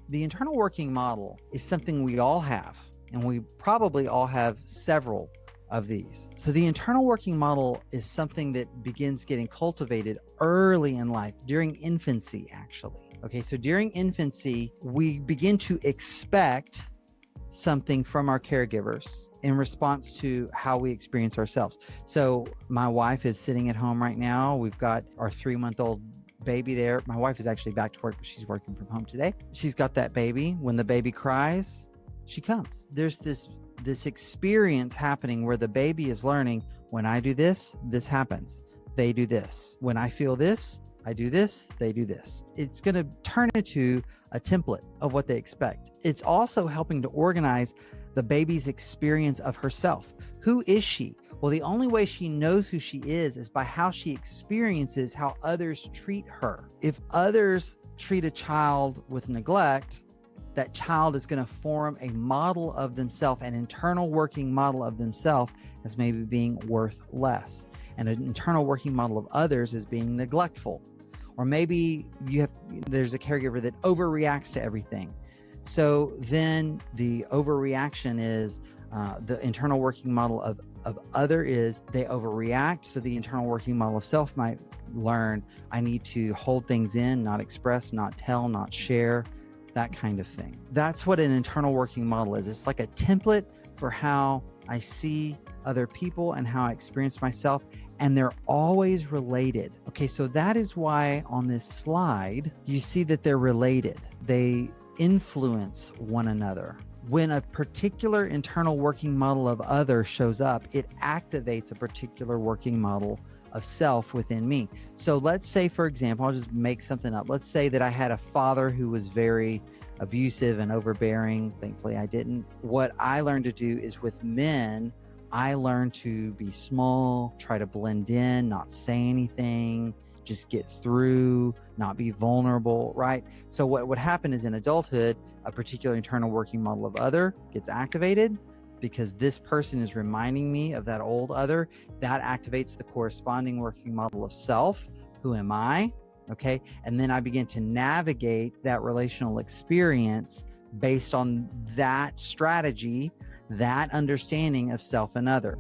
The internal working model is something we all have, and we probably all have several of these. So the internal working model is something that begins getting cultivated early in life, during infancy, actually. Okay, so during infancy, we begin to expect something from our caregivers in response to how we experience ourselves. So my wife is sitting at home right now. We've got our 3-month-old baby there. My wife is actually back to work, but she's working from home today. She's got that baby. When the baby cries, she comes. There's this experience happening where the baby is learning, when I do this, this happens. They do this. When I feel this, I do this, they do this. It's going to turn into a template of what they expect. It's also helping to organize the baby's experience of herself. Who is she? Well, the only way she knows who she is by how she experiences how others treat her. If others treat a child with neglect, that child is going to form a model of themselves, an internal working model of themselves as maybe being worth less, and an internal working model of others as being neglectful. Or maybe there's a caregiver that overreacts to everything. So then the overreaction is the internal working model of other is they overreact. So the internal working model of self might learn, I need to hold things in, not express, not tell, not share, that kind of thing. That's what an internal working model is. It's like a template for how I see other people and how I experience myself, and they're always related. Okay, so that is why on this slide, you see that they're related. They influence one another. When a particular internal working model of other shows up, it activates a particular working model of self within me. So let's say, for example, I'll just make something up. Let's say that I had a father who was very abusive and overbearing. Thankfully, I didn't. What I learned to do is with men, I learned to be small, try to blend in, not say anything, just get through, not be vulnerable, right? So what would happen is in adulthood, a particular internal working model of other gets activated because this person is reminding me of that old other. That activates the corresponding working model of self. Who am I? Okay. And then I begin to navigate that relational experience based on that strategy, that understanding of self and other.